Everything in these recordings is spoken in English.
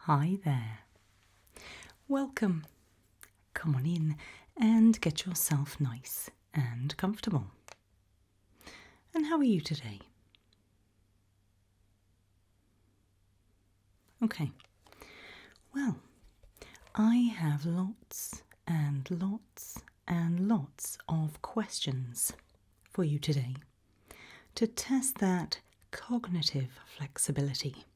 Hi there. Welcome. Come on in and get yourself nice and comfortable. And how are you today? Okay. Well, I have lots and lots and lots of questions for you today to test that cognitive flexibility.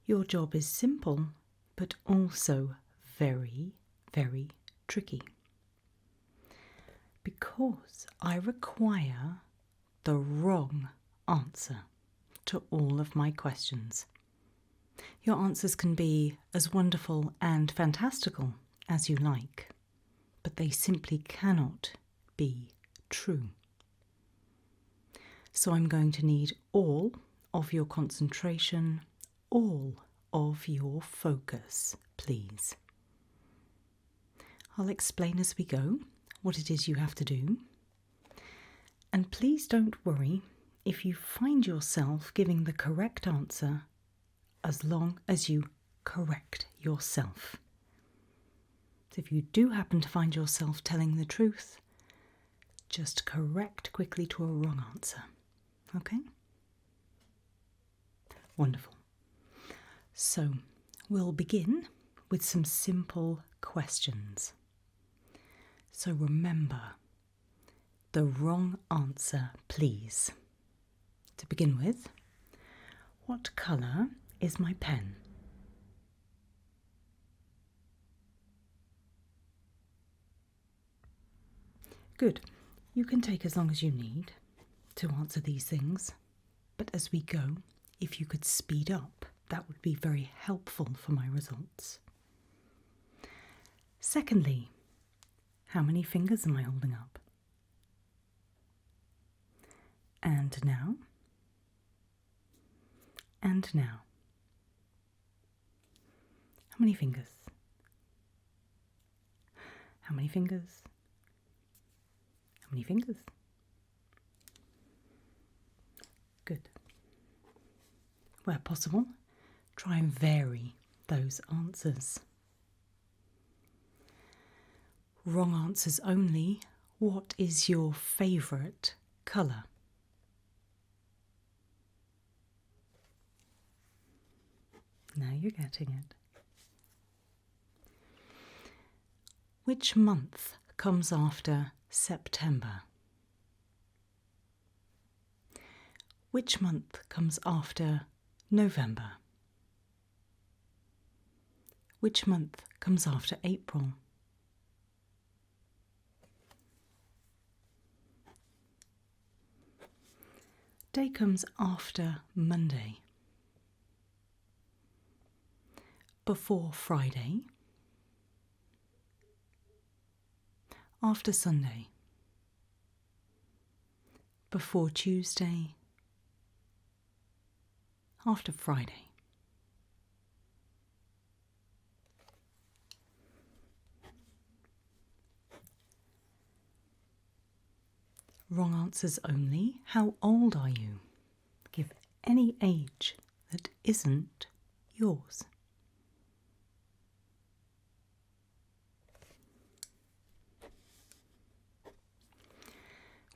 Your job is simple, but also very, very tricky. Because I require the wrong answer to all of my questions. Your answers can be as wonderful and fantastical as you like, but they simply cannot be true. So I'm going to need all of your concentration, all of your focus, please. I'll explain as we go what it is you have to do. And please don't worry if you find yourself giving the correct answer as long as you correct yourself. So if you do happen to find yourself telling the truth, just correct quickly to a wrong answer. Okay? Wonderful. So we'll begin with some simple questions. So remember, the wrong answer, please. To begin with, what colour is my pen? Good. You can take as long as you need to answer these things, but as we go, if you could speed up, that would be very helpful for my results. Secondly, how many fingers am I holding up? And now. And now. How many fingers? How many fingers? How many fingers? Good. Where possible, try and vary those answers. Wrong answers only. What is your favourite colour? Now you're getting it. Which month comes after September? Which month comes after November? Which month comes after April? Day comes after Monday. Before Friday. After Sunday. Before Tuesday. After Friday. Wrong answers only. How old are you? Give any age that isn't yours.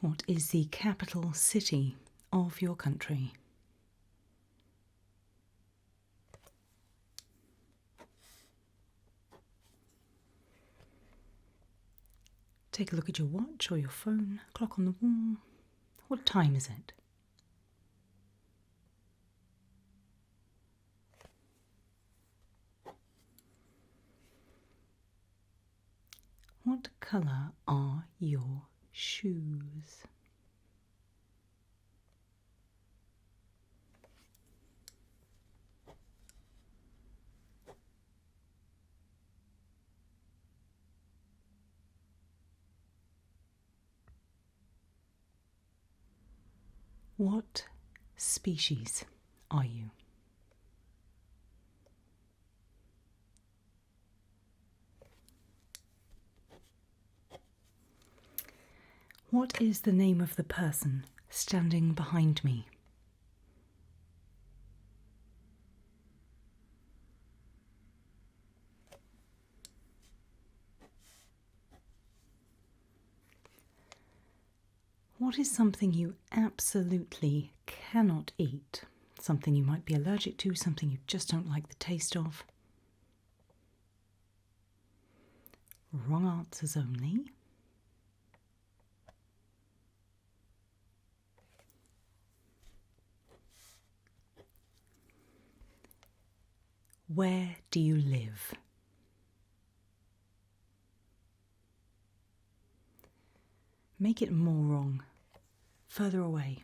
What is the capital city of your country? Take a look at your watch or your phone, clock on the wall. What time is it? What colour are your shoes? What species are you? What is the name of the person standing behind me? What is something you absolutely cannot eat? Something you might be allergic to, something you just don't like the taste of? Wrong answers only. Where do you live? Make it more wrong. Further away.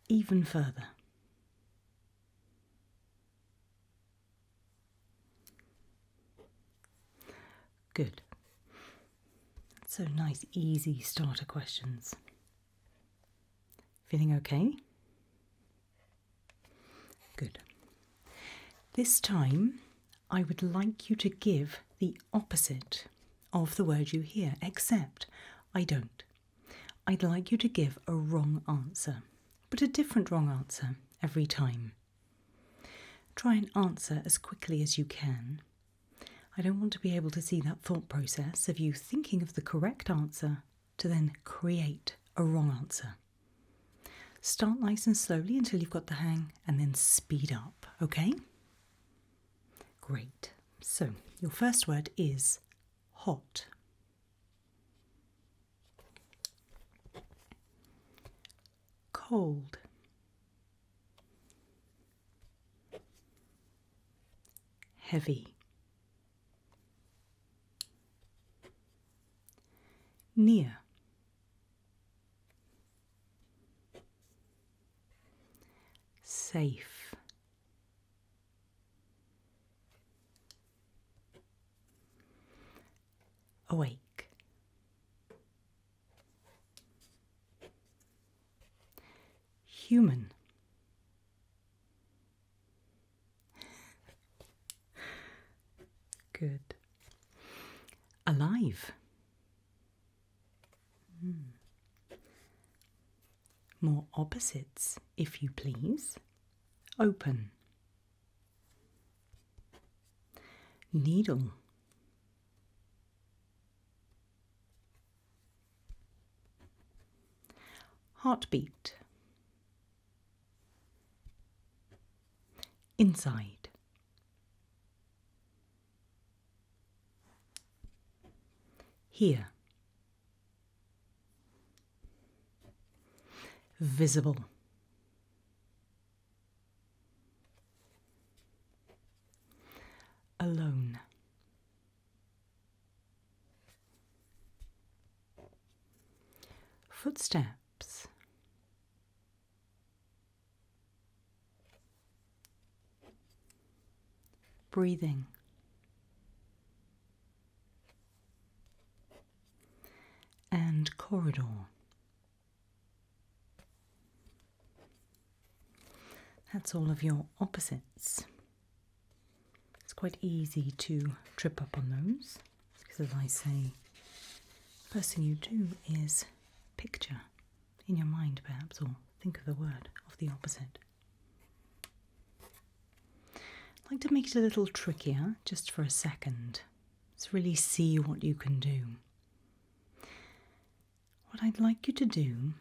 Even further. Good. So nice, easy starter questions. Feeling okay? Good. This time, I would like you to give the opposite of the word you hear, except I don't. I'd like you to give a wrong answer, but a different wrong answer every time. Try and answer as quickly as you can. I don't want to be able to see that thought process of you thinking of the correct answer to then create a wrong answer. Start nice and slowly until you've got the hang and then speed up, okay? Great. So, your first word is hot. Cold. Heavy. Near. Safe. Awake. Human. Good. Alive. More opposites, if you please. Open. Needle. Heartbeat. Inside. Here. Visible. Alone. Footsteps. Breathing. And corridor. That's all of your opposites. It's quite easy to trip up on those, because as I say, first thing you do is picture in your mind perhaps, or think of the word of the opposite. I'd like to make it a little trickier just for a second. Let's really see what you can do. What I'd like you to do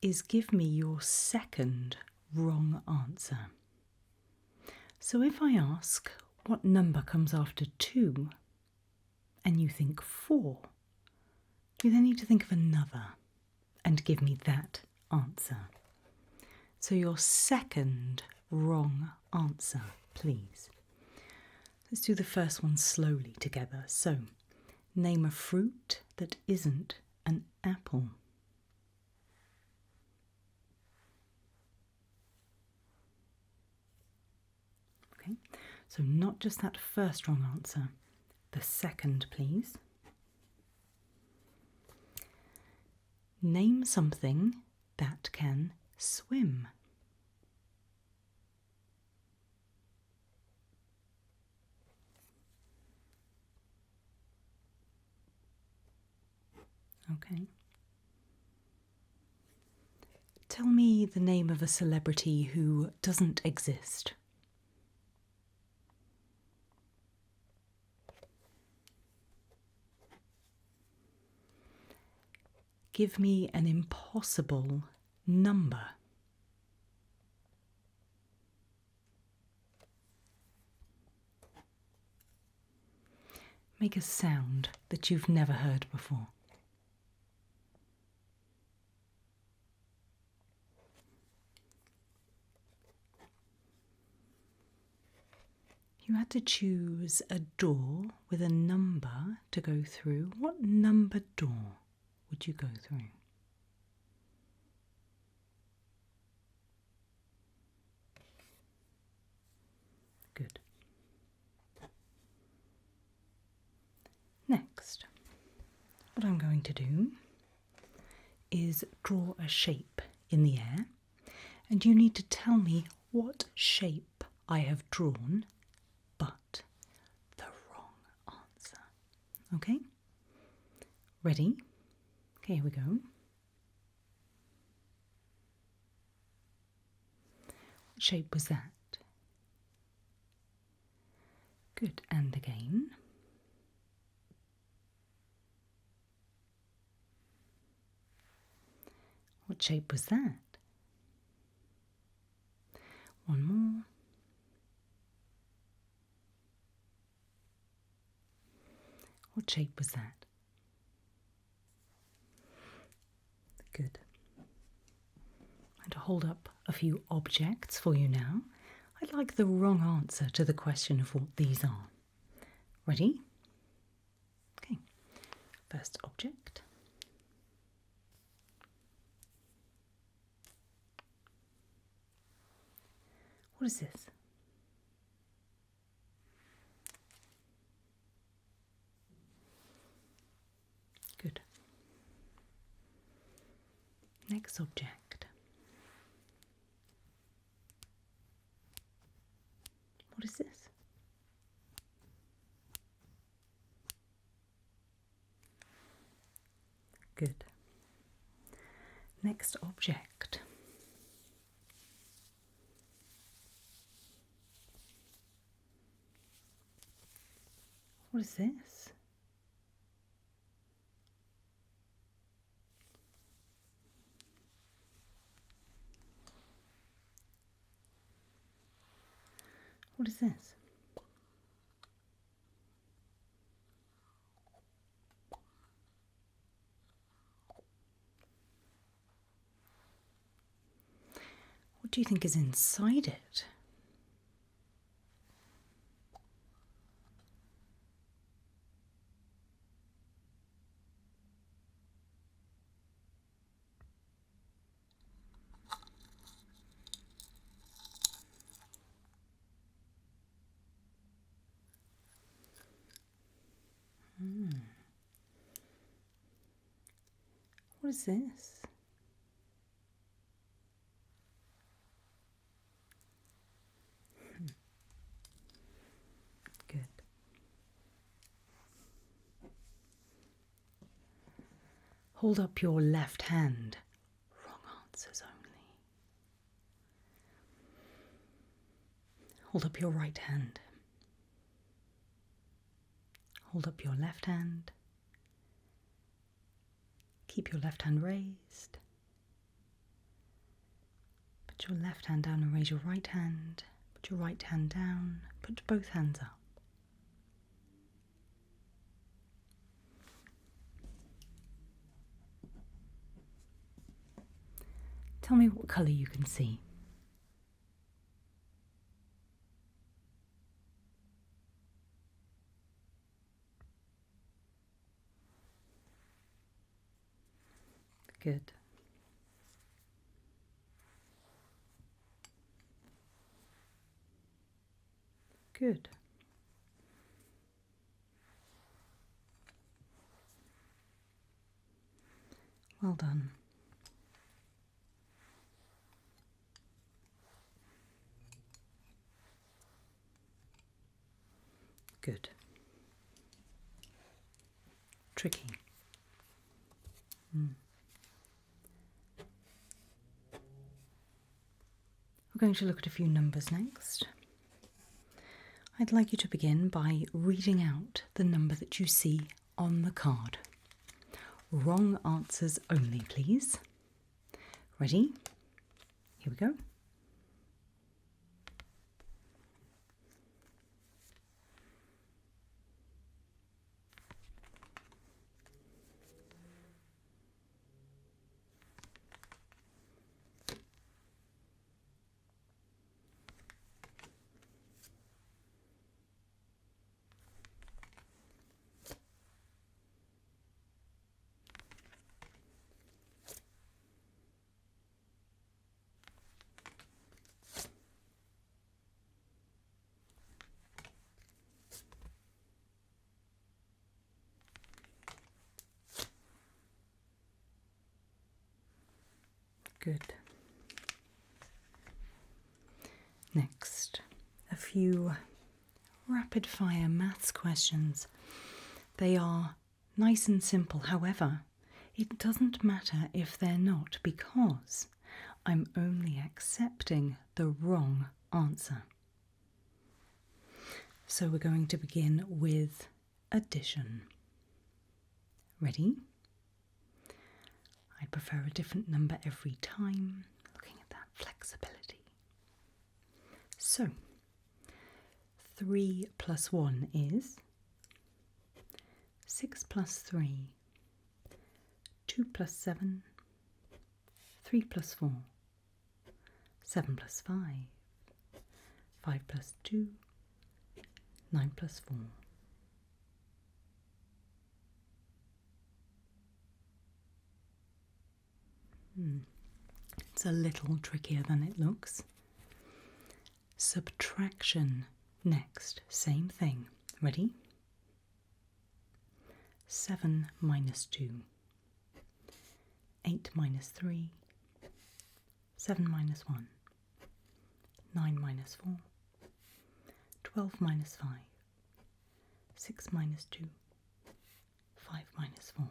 is give me your second wrong answer. So if I ask what number comes after 2 and you think 4, you then need to think of another and give me that answer. So your second wrong answer, please. Let's do the first one slowly together. So, name a fruit that isn't an apple. Okay, so not just that first wrong answer, the second, please. Name something that can swim. Okay. Tell me the name of a celebrity who doesn't exist. Give me an impossible number. Make a sound that you've never heard before. If you had to choose a door with a number to go through, what number door would you go through? Good. Next, what I'm going to do is draw a shape in the air, and you need to tell me what shape I have drawn, but the wrong answer. Okay? Ready? Okay, here we go. What shape was that? Good, and again. What shape was that? One more. What shape was that? Good. I'm going to hold up a few objects for you now. I'd like the wrong answer to the question of what these are. Ready? Okay. First object. What is this? Good. Next object. What is this? Good. Next object. What is this? What is this? What do you think is inside it? What is this? Good. Hold up your left hand. Wrong answers only. Hold up your right hand. Hold up your left hand. Keep your left hand raised. Put your left hand down and raise your right hand. Put your right hand down. Put both hands up. Tell me what colour you can see. Good. Good. Well done. Good. Tricky. We're going to look at a few numbers next. I'd like you to begin by reading out the number that you see on the card. wrong answers only, please. Ready? Here we go. Good. Next, a few rapid fire maths questions. They are nice and simple, however, it doesn't matter if they're not because I'm only accepting the wrong answer. So we're going to begin with addition. Ready? I prefer a different number every time, looking at that flexibility. So, 3 plus 1 is 6 plus 3, 2 plus 7, 3 plus 4, 7 plus 5, 5 plus 2, 9 plus 4. It's a little trickier than it looks. Subtraction next, same thing. Ready? 7 minus 2, 8 minus 3, 7 minus 1, 9 minus 4, 12 minus 5, 6 minus 2, 5 minus 4,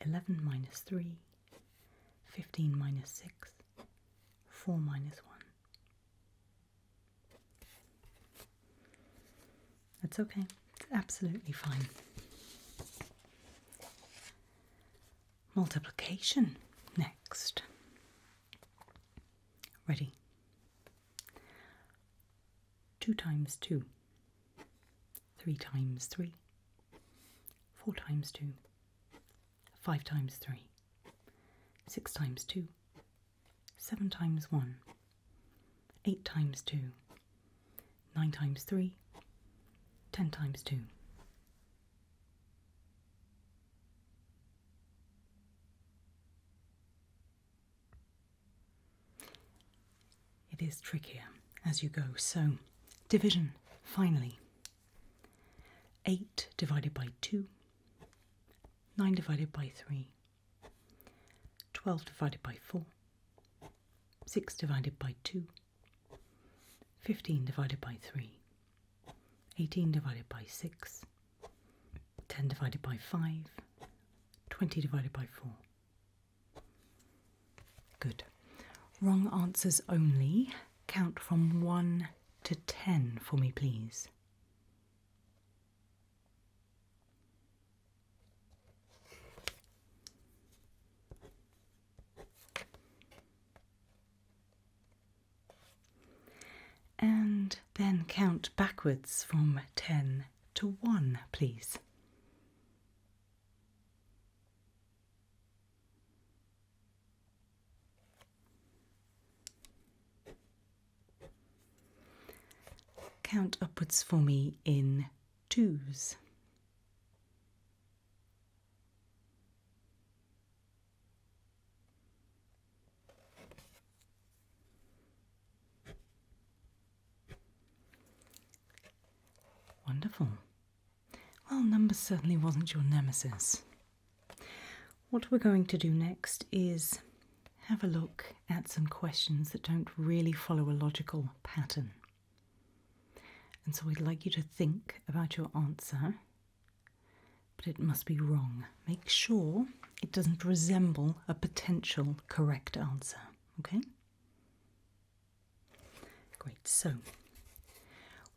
11 minus 3, 15 minus 6, 4 minus 1. That's okay, it's absolutely fine. Multiplication next. Ready? 2 times 2, 3 times 3, 4 times 2, 5 times 3, 6 times 2, 7 times 1, 8 times 2, 9 times 3, 10 times 2. It is trickier as you go. So, division, finally. 8 divided by 2, 9 divided by 3, 12 divided by 4, 6 divided by 2, 15 divided by 3, 18 divided by 6, 10 divided by 5, 20 divided by 4. Good. Wrong answers only. Count from 1 to 10 for me, please. And then count backwards from 10 to 1, please. Count upwards for me in 2s. Wonderful. Well, numbers certainly wasn't your nemesis. What we're going to do next is have a look at some questions that don't really follow a logical pattern. And so I'd like you to think about your answer, but it must be wrong. Make sure it doesn't resemble a potential correct answer, okay? Great, so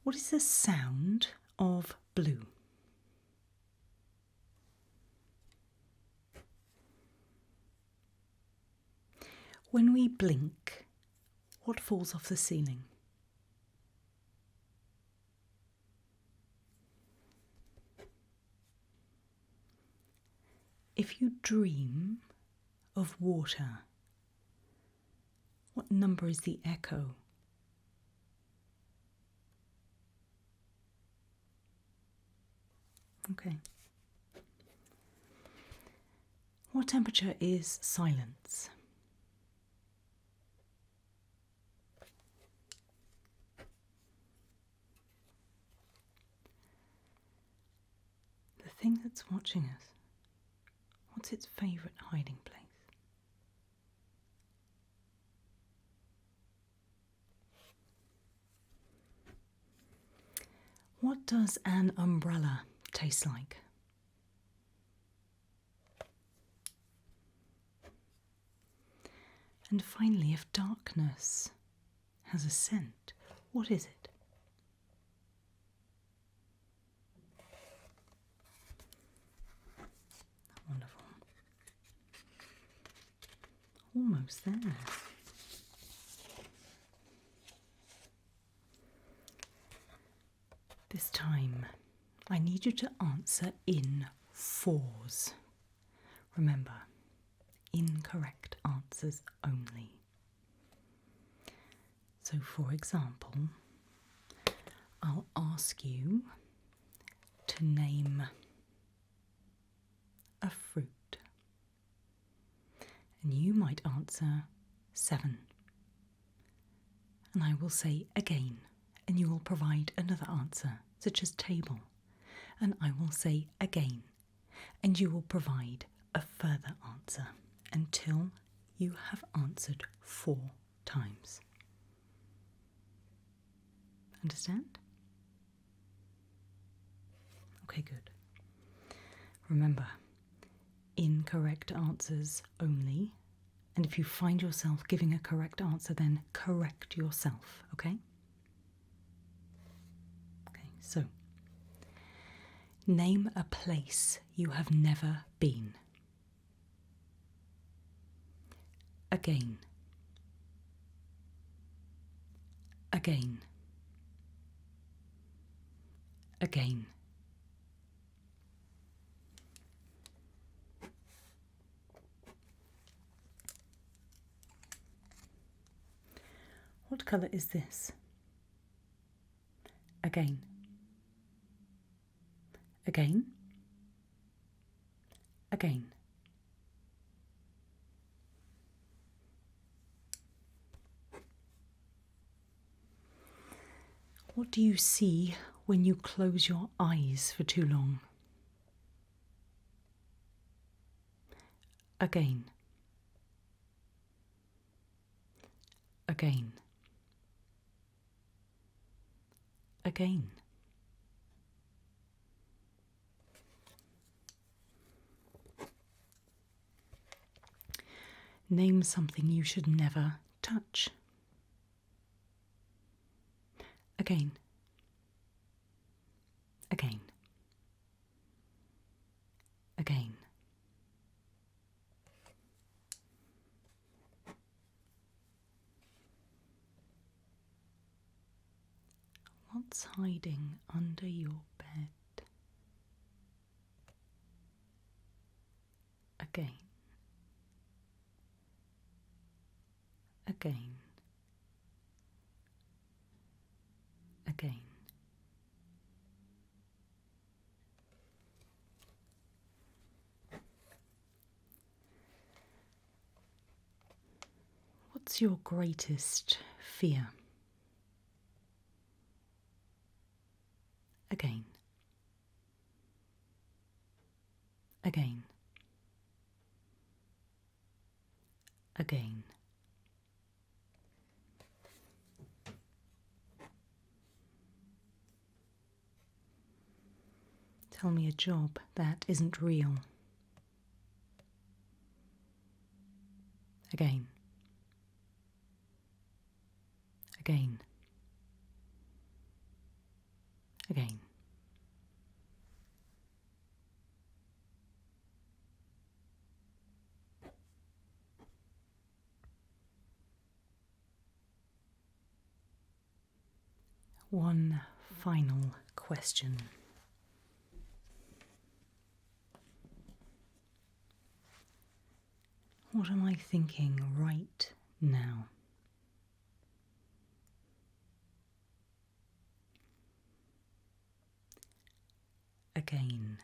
what is the sound of blue? When we blink, what falls off the ceiling? If you dream of water, what number is the echo? Okay. What temperature is silence? The thing that's watching us, what's its favourite hiding place? What does an umbrella taste like? And finally, if darkness has a scent, what is it? Wonderful. Almost there. This time, I need you to answer in fours. Remember, incorrect answers only. So, for example, I'll ask you to name a fruit, and you might answer 7. And I will say again, and you will provide another answer, such as table, and I will say again, and you will provide a further answer until you have answered 4 times. Understand? Okay, good. Remember, incorrect answers only, and if you find yourself giving a correct answer, then correct yourself, okay? Okay, so name a place you have never been. Again. Again. Again. What colour is this? Again. Again. Again. What do you see when you close your eyes for too long? Again. Again. Again. Name something you should never touch. Again. Again. Again. What's hiding under your bed? Again. Again. Again. What's your greatest fear? Again. Again. Again. Tell me a job that isn't real. Again. Again. Again. one final question. What am I thinking right now? Again.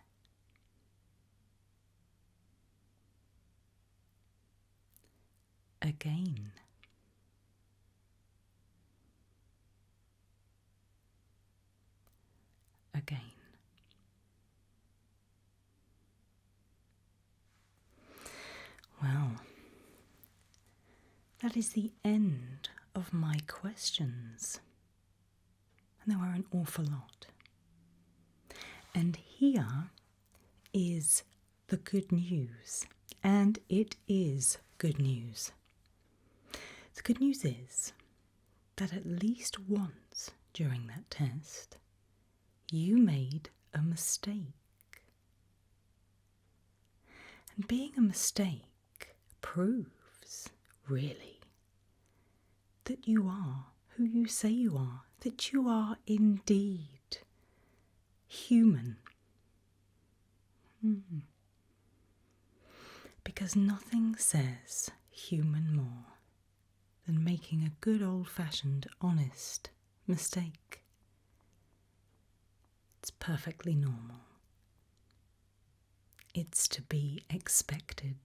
Again. Again. Well, that is the end of my questions. And there were an awful lot. And here is the good news. And it is good news. The good news is that at least once during that test, you made a mistake. And being a mistake proves, really, that you are who you say you are, that you are indeed human. Because nothing says human more than making a good old-fashioned, honest mistake. It's perfectly normal. It's to be expected.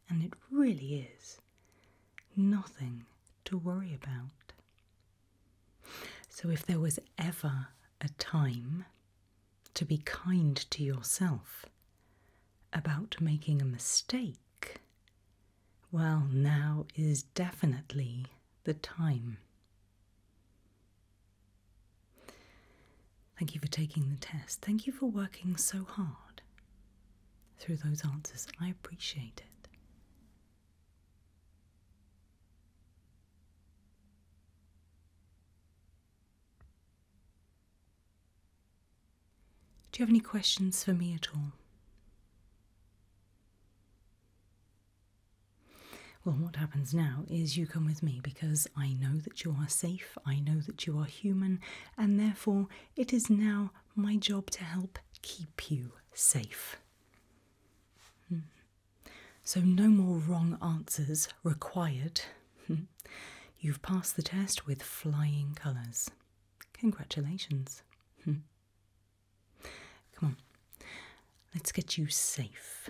And it really is nothing to worry about. So if there was ever a time to be kind to yourself about making a mistake, well, now is definitely the time. Thank you for taking the test. Thank you for working so hard through those answers. I appreciate it. Do you have any questions for me at all? Well, what happens now is you come with me because I know that you are safe, I know that you are human, and therefore it is now my job to help keep you safe. So no more wrong answers required. You've passed the test with flying colours. Congratulations. Come on, let's get you safe.